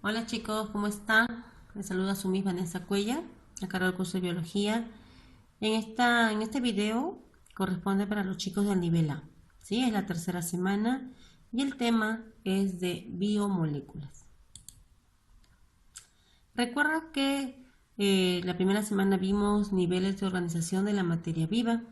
Hola chicos, ¿cómo están? Les saluda su Miss Vanessa Cuellar, a cargo del curso de Biología. En este video corresponde para los chicos del nivel A. ¿Sí? Es la tercera semana y el tema es de biomoléculas. Recuerda que la primera semana vimos niveles de organización de la materia viva,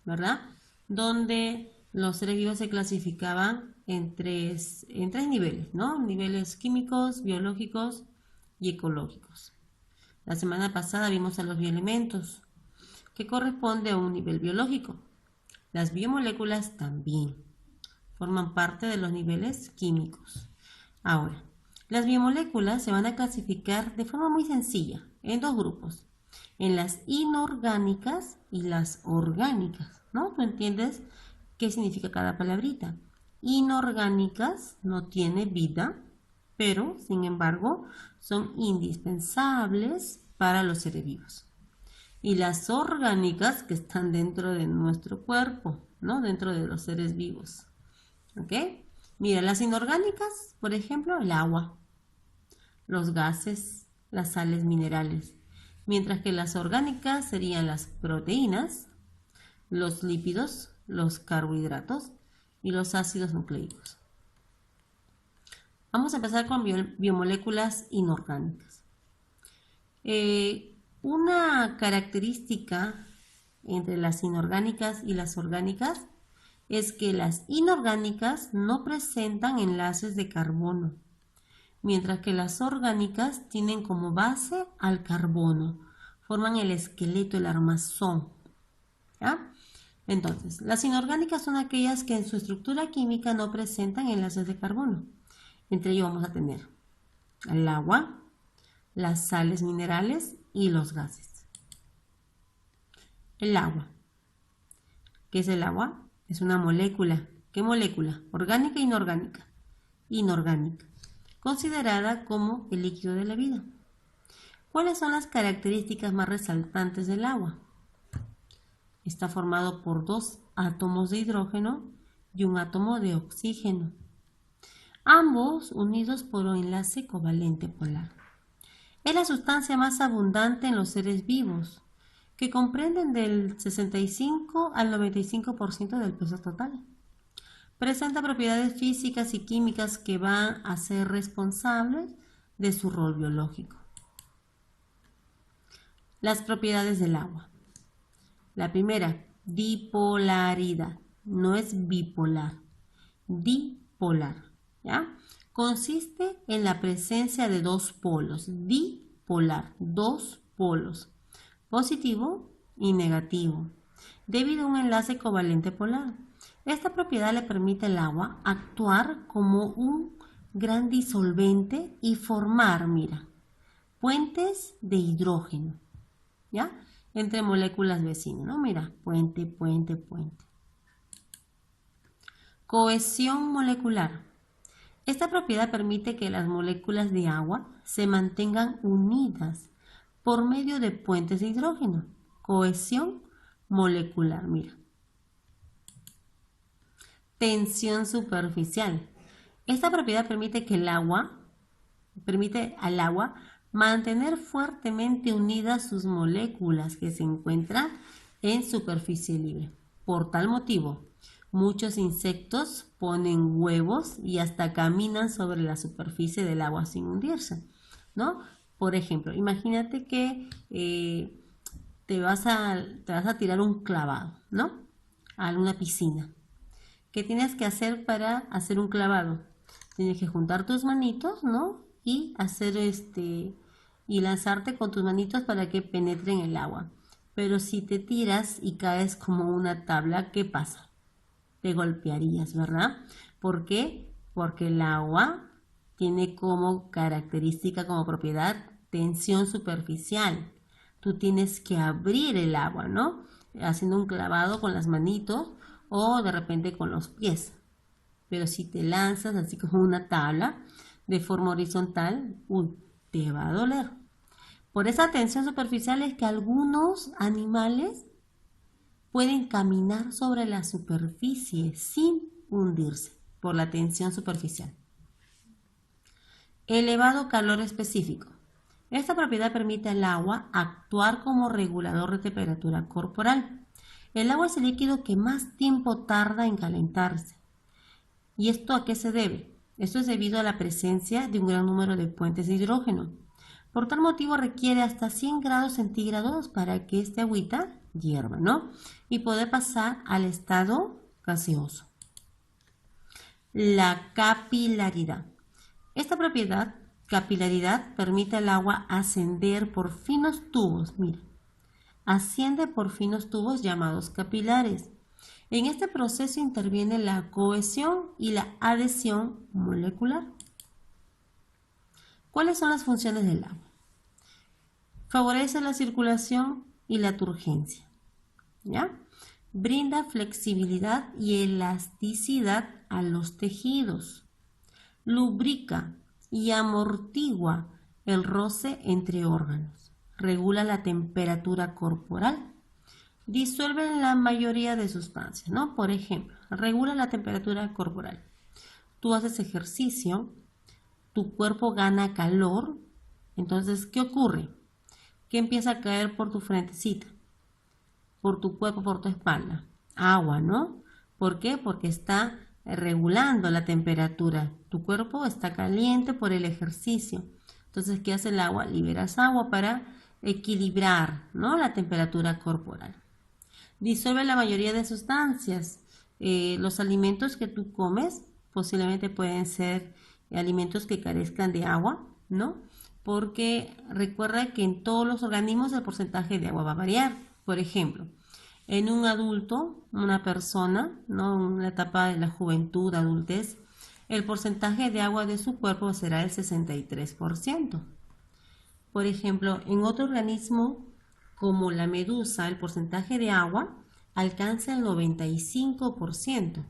¿verdad? Donde los seres vivos se clasificaban en tres niveles, ¿no? Niveles químicos, biológicos y ecológicos. La semana pasada vimos a los bioelementos, que corresponde a un nivel biológico. Las biomoléculas también forman parte de los niveles químicos. Ahora, las biomoléculas se van a clasificar de forma muy sencilla en dos grupos, en las inorgánicas y las orgánicas, ¿no? ¿Tú entiendes qué significa cada palabrita? Inorgánicas no tiene vida, pero sin embargo son indispensables para los seres vivos. Y las orgánicas que están dentro de nuestro cuerpo, ¿no? Dentro de los seres vivos. ¿Ok? Mira, las inorgánicas, por ejemplo, el agua, los gases, las sales minerales, mientras que las orgánicas serían las proteínas, los lípidos, los carbohidratos y los ácidos nucleicos. Vamos a empezar con biomoléculas inorgánicas. Una característica entre las inorgánicas y las orgánicas es que las inorgánicas no presentan enlaces de carbono, mientras que las orgánicas tienen como base al carbono, forman el esqueleto, el armazón. ¿Ya? Entonces, las inorgánicas son aquellas que en su estructura química no presentan enlaces de carbono. Entre ellos vamos a tener el agua, las sales minerales y los gases. El agua. ¿Qué es el agua? Es una molécula. ¿Qué molécula? Orgánica e inorgánica. Inorgánica. Considerada como el líquido de la vida. ¿Cuáles son las características más resaltantes del agua? Está formado por dos átomos de hidrógeno y un átomo de oxígeno, ambos unidos por un enlace covalente polar. Es la sustancia más abundante en los seres vivos, que comprenden del 65 al 95% del peso total. Presenta propiedades físicas y químicas que van a ser responsables de su rol biológico. Las propiedades del agua. La primera, dipolaridad. No es bipolar, dipolar. ¿Ya? Consiste en la presencia de dos polos, dipolar, dos polos, positivo y negativo, debido a un enlace covalente polar. Esta propiedad le permite al agua actuar como un gran disolvente y formar, mira, puentes de hidrógeno, ¿ya? Entre moléculas vecinas, ¿no? Mira, puente, puente, puente. Cohesión molecular. Esta propiedad permite que las moléculas de agua se mantengan unidas por medio de puentes de hidrógeno. Cohesión molecular, mira. Tensión superficial. Esta propiedad permite al agua mantener fuertemente unidas sus moléculas que se encuentran en superficie libre. Por tal motivo, muchos insectos ponen huevos y hasta caminan sobre la superficie del agua sin hundirse, ¿no? Por ejemplo, imagínate que te vas a tirar un clavado, ¿no? A una piscina. ¿Qué tienes que hacer para hacer un clavado? Tienes que juntar tus manitos, ¿no? Y hacer y lanzarte con tus manitos para que penetre en el agua. Pero si te tiras y caes como una tabla, ¿qué pasa? Te golpearías, ¿verdad? ¿Por qué? Porque el agua tiene como característica, como propiedad, tensión superficial. Tú tienes que abrir el agua, ¿no? Haciendo un clavado con las manitos o de repente con los pies. Pero si te lanzas así como una tabla de forma horizontal, te va a doler. Por esa tensión superficial es que algunos animales pueden caminar sobre la superficie sin hundirse por la tensión superficial. Elevado calor específico. Esta propiedad permite al agua actuar como regulador de temperatura corporal. El agua es el líquido que más tiempo tarda en calentarse. ¿Y esto a qué se debe? Esto es debido a la presencia de un gran número de puentes de hidrógeno. Por tal motivo requiere hasta 100 grados centígrados para que esta agüita hierva, ¿no? Y poder pasar al estado gaseoso. La capilaridad. Esta propiedad, capilaridad, permite al agua ascender por finos tubos, mira, asciende por finos tubos llamados capilares. En este proceso interviene la cohesión y la adhesión molecular. ¿Cuáles son las funciones del agua? Favorece la circulación y la turgencia, ¿ya? Brinda flexibilidad y elasticidad a los tejidos. Lubrica y amortigua el roce entre órganos. Regula la temperatura corporal. Disuelve la mayoría de sustancias, ¿no? Por ejemplo, regula la temperatura corporal. Tú haces ejercicio, tu cuerpo gana calor, entonces, ¿qué ocurre? ¿Qué empieza a caer por tu frentecita? Por tu cuerpo, por tu espalda. Agua, ¿no? ¿Por qué? Porque está regulando la temperatura. Tu cuerpo está caliente por el ejercicio. Entonces, ¿qué hace el agua? Liberas agua para equilibrar, ¿no? La temperatura corporal. Disuelve la mayoría de sustancias. Los alimentos que tú comes posiblemente pueden ser alimentos que carezcan de agua, ¿no? Porque recuerda que en todos los organismos el porcentaje de agua va a variar. Por ejemplo, en un adulto, una persona, ¿no? En la etapa de la juventud, adultez, el porcentaje de agua de su cuerpo será el 63%. Por ejemplo, en otro organismo, como la medusa, el porcentaje de agua alcanza el 95%.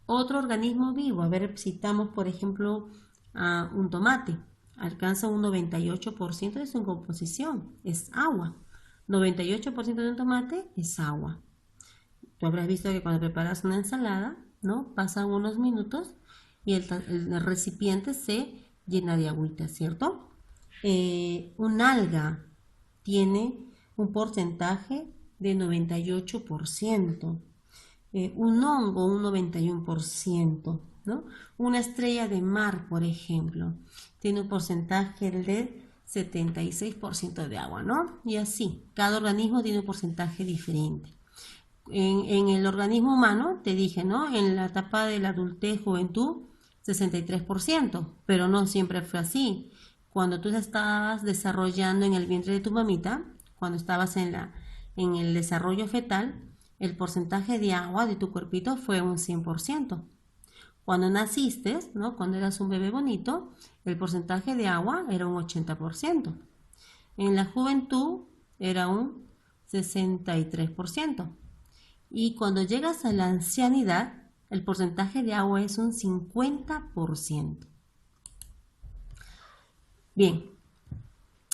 Otro organismo vivo, a ver, citamos por ejemplo a un tomate, alcanza un 98% de su composición, es agua. 98% de un tomate es agua. Tú habrás visto que cuando preparas una ensalada, ¿no? Pasan unos minutos y el recipiente se llena de agüita, ¿cierto? Un alga tiene un porcentaje de 98%. Un hongo un 91%, ¿no? Una estrella de mar, por ejemplo, tiene un porcentaje de 76% de agua, ¿no? Y así, cada organismo tiene un porcentaje diferente. En el organismo humano, te dije, ¿no? En la etapa de la adultez, juventud, 63%, pero no siempre fue así. Cuando tú estabas desarrollando en el vientre de tu mamita, cuando estabas en el desarrollo fetal, el porcentaje de agua de tu cuerpito fue un 100%. Cuando naciste, ¿no? Cuando eras un bebé bonito, el porcentaje de agua era un 80%. En la juventud era un 63%. Y cuando llegas a la ancianidad, el porcentaje de agua es un 50%. Bien,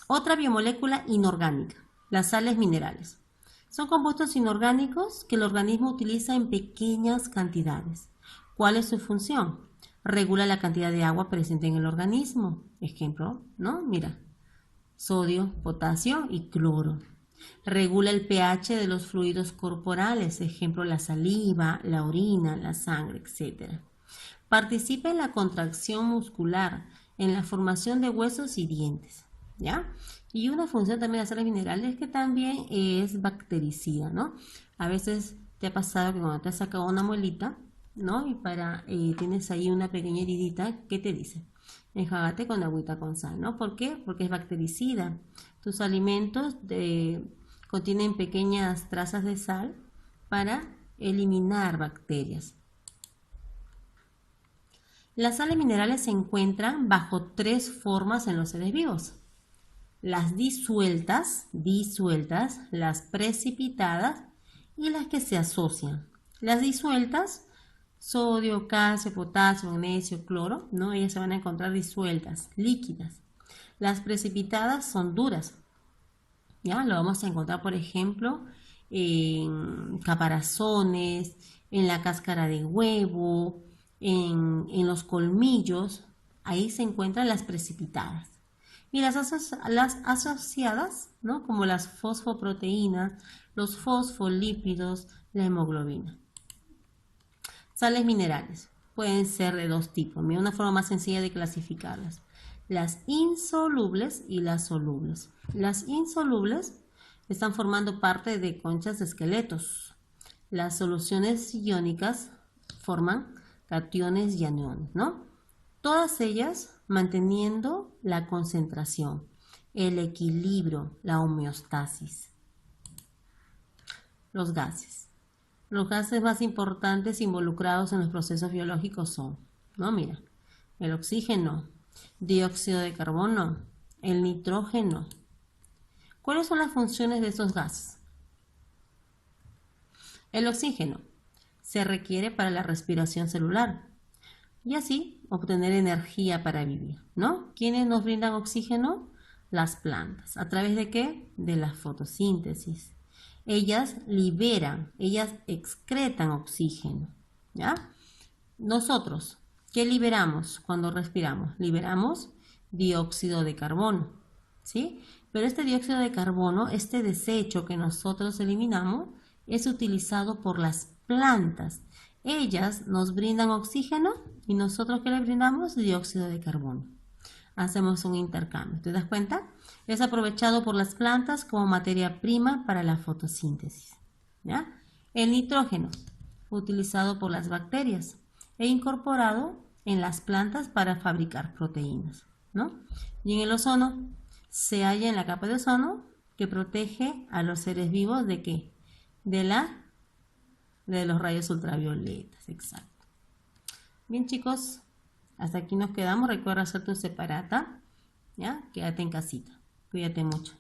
otra biomolécula inorgánica, las sales minerales. Son compuestos inorgánicos que el organismo utiliza en pequeñas cantidades. ¿Cuál es su función? Regula la cantidad de agua presente en el organismo. Ejemplo, ¿no? Mira, sodio, potasio y cloro. Regula el pH de los fluidos corporales. Ejemplo, la saliva, la orina, la sangre, etc. Participa en la contracción muscular, en la formación de huesos y dientes, ¿ya? Y una función también de las sales minerales es que también es bactericida, ¿no? A veces te ha pasado que cuando te has sacado una muelita, ¿no? Y tienes ahí una pequeña heridita, ¿qué te dice? Enjuágate con agüita con sal, ¿no? ¿Por qué? Porque es bactericida. Tus alimentos contienen pequeñas trazas de sal para eliminar bacterias. Las sales minerales se encuentran bajo 3 formas en los seres vivos. Las disueltas, las precipitadas y las que se asocian. Las disueltas, sodio, calcio, potasio, magnesio, cloro, ¿no? Ellas se van a encontrar disueltas, líquidas. Las precipitadas son duras. ¿Ya? Lo vamos a encontrar, por ejemplo, en caparazones, en la cáscara de huevo, en los colmillos. Ahí se encuentran las precipitadas. Y las asociadas, ¿no? Como las fosfoproteínas, los fosfolípidos, la hemoglobina. Sales minerales. Pueden ser de dos tipos. Mira, una forma más sencilla de clasificarlas. Las insolubles y las solubles. Las insolubles están formando parte de conchas de esqueletos. Las soluciones iónicas forman cationes y aniones, ¿no? Todas ellas manteniendo la concentración, el equilibrio, la homeostasis. Los gases. Los gases más importantes involucrados en los procesos biológicos son, ¿no? Mira, el oxígeno, dióxido de carbono, el nitrógeno. ¿Cuáles son las funciones de estos gases? El oxígeno se requiere para la respiración celular y así obtener energía para vivir, ¿no? ¿Quiénes nos brindan oxígeno? Las plantas. ¿A través de qué? De la fotosíntesis. Ellas liberan, ellas excretan oxígeno, ¿ya? Nosotros, ¿qué liberamos cuando respiramos? Liberamos dióxido de carbono, ¿sí? Pero este dióxido de carbono, este desecho que nosotros eliminamos, es utilizado por las plantas. Ellas nos brindan oxígeno y nosotros ¿qué le brindamos? Dióxido de carbono. Hacemos un intercambio. ¿Te das cuenta? Es aprovechado por las plantas como materia prima para la fotosíntesis, ¿ya? El nitrógeno, utilizado por las bacterias e incorporado en las plantas para fabricar proteínas, ¿no? Y en el ozono se halla en la capa de ozono que protege a los seres vivos ¿de qué? De los rayos ultravioletas, exacto. Bien, chicos, hasta aquí nos quedamos. Recuerda hacer tu separata, ¿ya? Quédate en casita. Cuídate mucho.